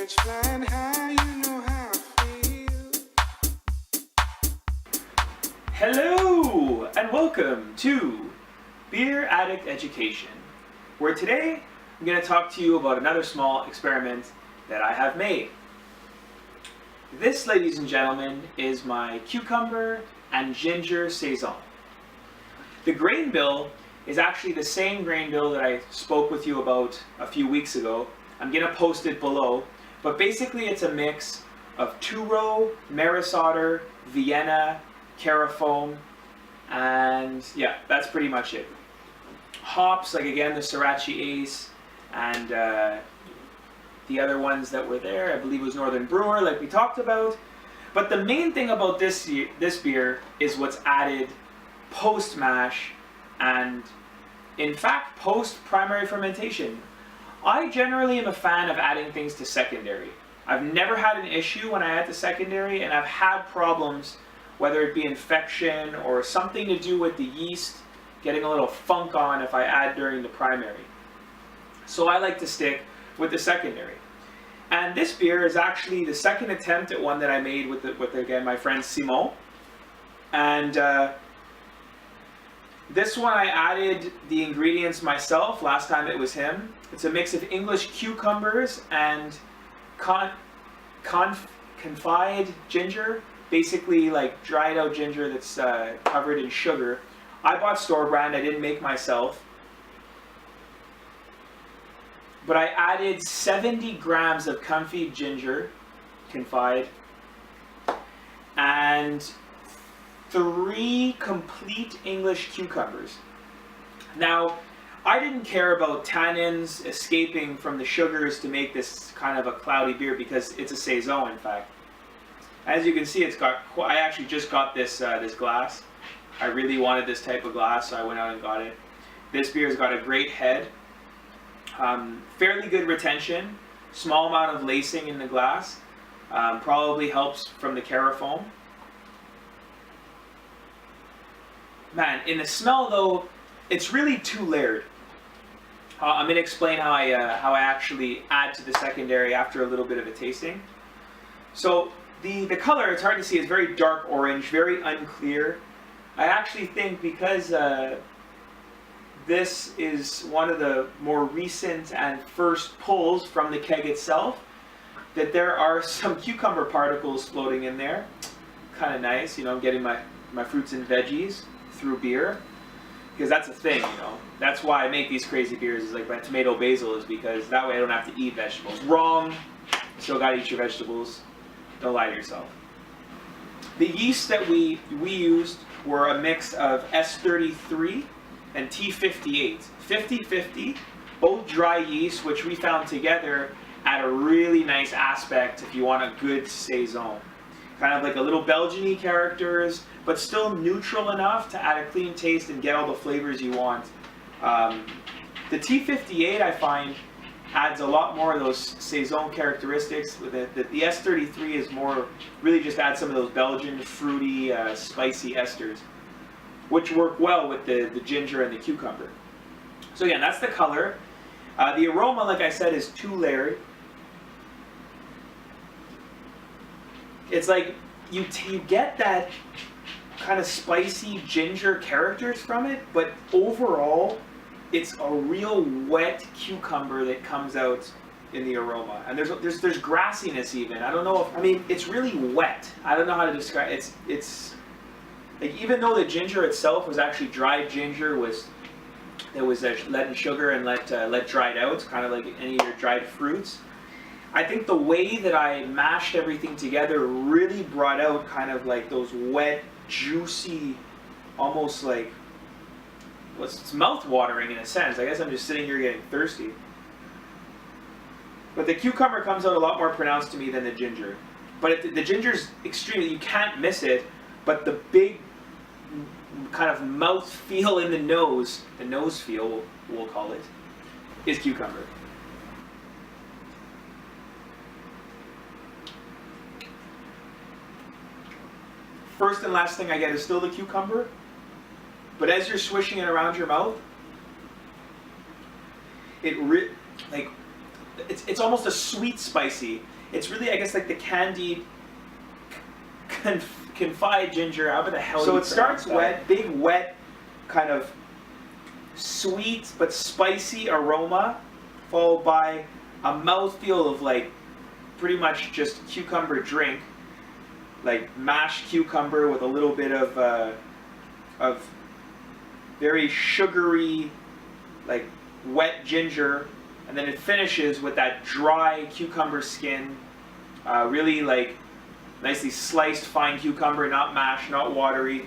Birds flying high, you know how I feel. Hello and welcome to Beer Addict Education, where today I'm going to talk to you about another small experiment that I have made. This, ladies and gentlemen, is my cucumber and ginger saison. The grain bill is actually the same grain bill that I spoke with you about a few weeks ago. I'm going to post it below, but basically it's a mix of two-row, Maris Otter, Vienna, Carafoam, and yeah, that's pretty much it. Hops, like again the Sorachi Ace, and the other ones that were there, I believe it was Northern Brewer, like we talked about. But the main thing about this beer is what's added post-mash and, in fact, post-primary fermentation. I generally am a fan of adding things to secondary. I've never had an issue when I add to secondary, and I've had problems, whether it be infection or something to do with the yeast getting a little funk on if I add during the primary. So I like to stick with the secondary. And this beer is actually the second attempt at one that I made with again, my friend Simon. And this one I added the ingredients myself. Last time it was him. It's a mix of English cucumbers and confide ginger, basically like dried out ginger that's covered in sugar. I bought store brand, I didn't make myself. But I added 70 grams of confide ginger, and 3 complete English cucumbers. Now, I didn't care about tannins escaping from the sugars to make this kind of a cloudy beer because it's a saison, in fact. As you can see, it's got. I actually just got this glass. I really wanted this type of glass, so I went out and got it. This beer's got a great head, fairly good retention, small amount of lacing in the glass. Probably helps from the Carafoam. Man, in the smell though, it's really two layered. I'm going to explain how I actually add to the secondary after a little bit of a tasting. So the color, it's hard to see, it's very dark orange, very unclear. I actually think because this is one of the more recent and first pulls from the keg itself, that there are some cucumber particles floating in there. Kind of nice, you know, I'm getting my fruits and veggies through beer, because that's a thing, you know. That's why I make these crazy beers, is like my tomato basil, is because that way I don't have to eat vegetables. Wrong. You still gotta eat your vegetables. Don't lie to yourself. The yeast that we used were a mix of S33 and T58. 50-50, both dry yeast, which we found together add a really nice aspect if you want a good saison. Kind of like a little Belgian-y characters, but still neutral enough to add a clean taste and get all the flavors you want. The T58, I find, adds a lot more of those saison characteristics. The S33 is more, really just adds some of those Belgian fruity, spicy esters, which work well with the ginger and the cucumber. So again, that's the color. The aroma, like I said, is two layered. It's like you get that kind of spicy ginger characters from it, but overall, it's a real wet cucumber that comes out in the aroma. And there's grassiness even. I don't know if, I mean, it's really wet. I don't know how to describe it. It's like, even though the ginger itself was actually dried ginger, it was let in sugar and let dried out, kind of like any of your dried fruits. I think the way that I mashed everything together really brought out kind of like those wet, juicy, almost like, it's mouth-watering in a sense. I guess I'm just sitting here getting thirsty. But the cucumber comes out a lot more pronounced to me than the ginger. But the ginger's extremely, you can't miss it, but the big kind of mouth feel in the nose feel, we'll call it, is cucumber. First and last thing I get is still the cucumber, but as you're swishing it around your mouth, it's almost a sweet spicy. It's really, I guess, like the candied confide ginger. However the hell. So it starts wet, big wet, kind of sweet but spicy aroma, followed by a mouthfeel of like pretty much just cucumber drink, like mashed cucumber with a little bit of very sugary, like wet ginger, and then it finishes with that dry cucumber skin, really like nicely sliced fine cucumber, not mashed, not watery,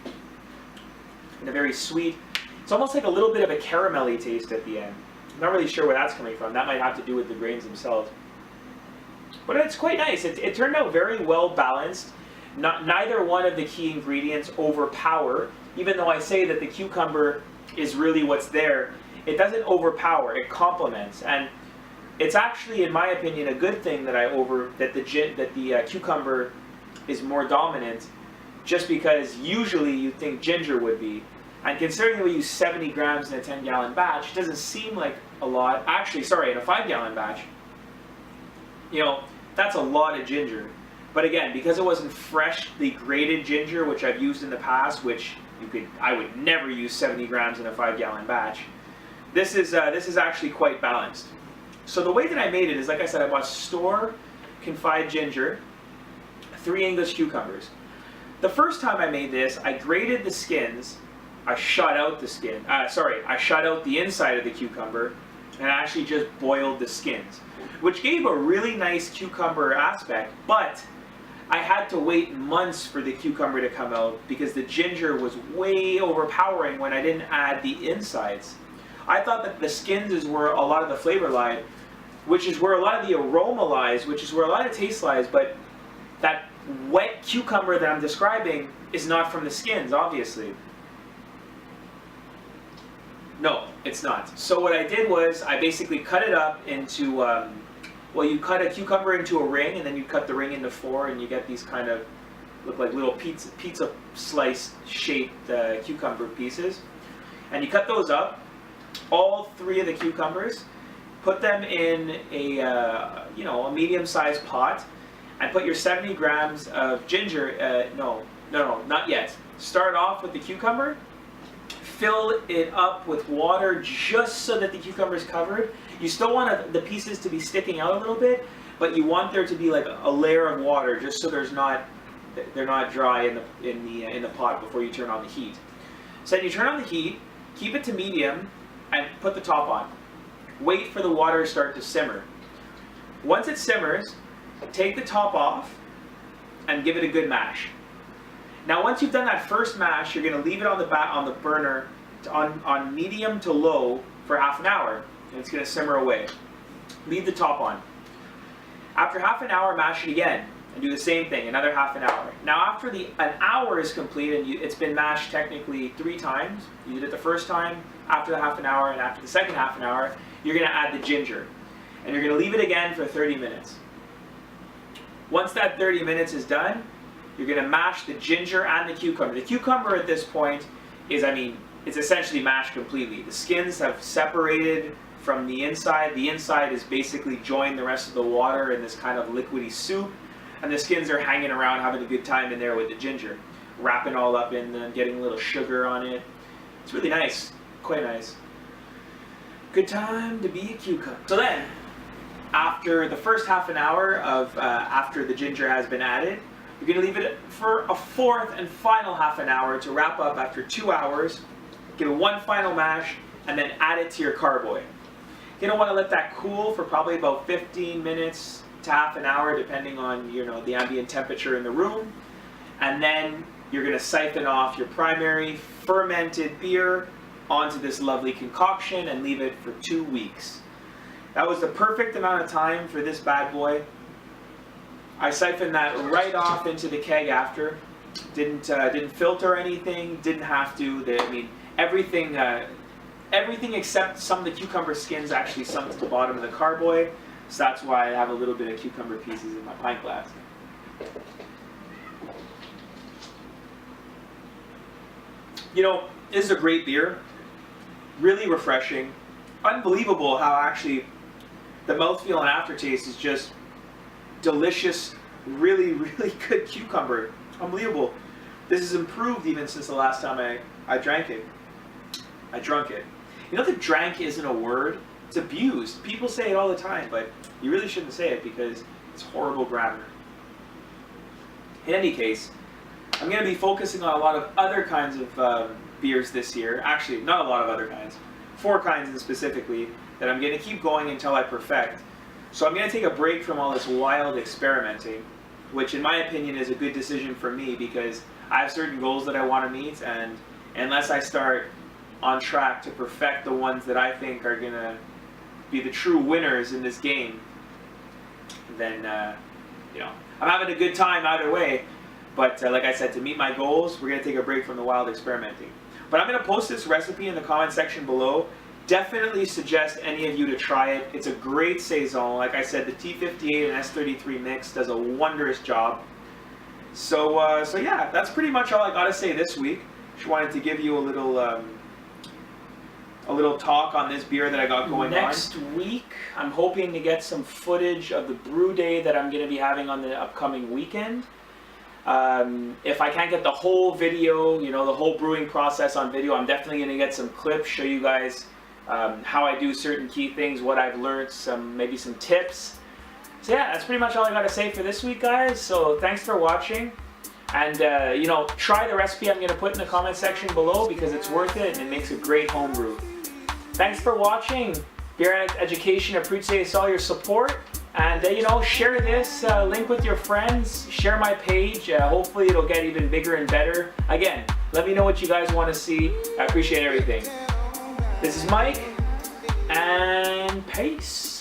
and a very sweet. It's almost like a little bit of a caramelly taste at the end. I'm not really sure where that's coming from. That might have to do with the grains themselves. But it's quite nice. It turned out very well balanced. Neither one of the key ingredients overpower. Even though I say that the cucumber is really what's there, it doesn't overpower. It complements, and it's actually, in my opinion, a good thing that the cucumber is more dominant, just because usually you'd think ginger would be. And considering that we use 70 grams in a 10-gallon batch, it doesn't seem like a lot. Actually, sorry, in a 5-gallon batch, that's a lot of ginger. But again, because it wasn't freshly grated ginger, which I've used in the past, which I would never use 70 grams in a 5-gallon batch, this is actually quite balanced. So the way that I made it is, like I said, I bought store confide ginger, 3 English cucumbers. The first time I made this, I grated the skins. I shot out the skin. I shot out the inside of the cucumber, and I actually just boiled the skins, which gave a really nice cucumber aspect. But I had to wait months for the cucumber to come out because the ginger was way overpowering when I didn't add the insides. I thought that the skins is where a lot of the flavor lied, which is where a lot of the aroma lies, which is where a lot of taste lies. But that wet cucumber that I'm describing is not from the skins, obviously. No, it's not. So what I did was I basically cut it up into, well, you cut a cucumber into a ring, and then you cut the ring into 4, and you get these kind of, look like little pizza slice shaped cucumber pieces. And you cut those up, all 3 of the cucumbers, put them in a medium-sized pot, and put your 70 grams of ginger, no, not yet. Start off with the cucumber, fill it up with water just so that the cucumber is covered. You still want the pieces to be sticking out a little bit, but you want there to be like a layer of water just so they're not dry in the pot before you turn on the heat. So then you turn on the heat, keep it to medium, and put the top on. Wait for the water to start to simmer. Once it simmers, take the top off and give it a good mash. Now once you've done that first mash, you're going to leave it on the burner on medium to low for half an hour, and it's going to simmer away. Leave the top on. After half an hour, mash it again and do the same thing, another half an hour. Now after an hour is complete and it's been mashed technically 3 times, you did it the first time, after the half an hour, and after the second half an hour, you're going to add the ginger. And you're going to leave it again for 30 minutes. Once that 30 minutes is done, you're going to mash the ginger and the cucumber. The cucumber at this point is, it's essentially mashed completely. The skins have separated from the inside. The inside is basically joined the rest of the water in this kind of liquidy soup. And the skins are hanging around having a good time in there with the ginger. Wrapping all up in them, getting a little sugar on it. It's really nice. Quite nice. Good time to be a cucumber. So then, after the first half an hour of after the ginger has been added, you're going to leave it for a 4th and final half an hour to wrap up after 2 hours. Give it one final mash, and then add it to your carboy. You're going to want to let that cool for probably about 15 minutes to half an hour, depending on the ambient temperature in the room. And then you're going to siphon off your primary fermented beer onto this lovely concoction and leave it for 2 weeks. That was the perfect amount of time for this bad boy. I siphoned that right off into the keg after. Didn't filter anything. Didn't have to. Everything except some of the cucumber skins actually sunk to the bottom of the carboy. So that's why I have a little bit of cucumber pieces in my pint glass. This is a great beer. Really refreshing. Unbelievable how actually the mouthfeel and aftertaste is just delicious, really, really good cucumber. Unbelievable. This has improved even since the last time I drank it. I drunk it. You know that drank isn't a word? It's abused. People say it all the time, but you really shouldn't say it because it's horrible grammar. In any case, I'm going to be focusing on a lot of other kinds of beers this year. Actually, not a lot of other kinds. 4 kinds specifically that I'm going to keep going until I perfect. So I'm going to take a break from all this wild experimenting, which in my opinion is a good decision for me because I have certain goals that I want to meet, and unless I start on track to perfect the ones that I think are going to be the true winners in this game, then, I'm having a good time either way. But like I said, to meet my goals, we're going to take a break from the wild experimenting. But I'm going to post this recipe in the comment section below. Definitely suggest any of you to try it. It's a great saison. Like I said, the T58 and S33 mix does a wondrous job. So yeah, that's pretty much all I got to say this week. Just wanted to give you a little talk on this beer that I got going on. Next week, I'm hoping to get some footage of the brew day that I'm going to be having on the upcoming weekend. If I can't get the whole video, the whole brewing process on video, I'm definitely going to get some clips, show you guys how I do certain key things, what I've learned, maybe some tips. So yeah, that's pretty much all I got to say for this week, guys. So thanks for watching. And, try the recipe I'm going to put in the comment section below because it's worth it and it makes a great home brew. Thanks for watching. Beer Addict Education appreciates all your support. And, share this link with your friends. Share my page. Hopefully it'll get even bigger and better. Again, let me know what you guys want to see. I appreciate everything. This is Mike, and peace.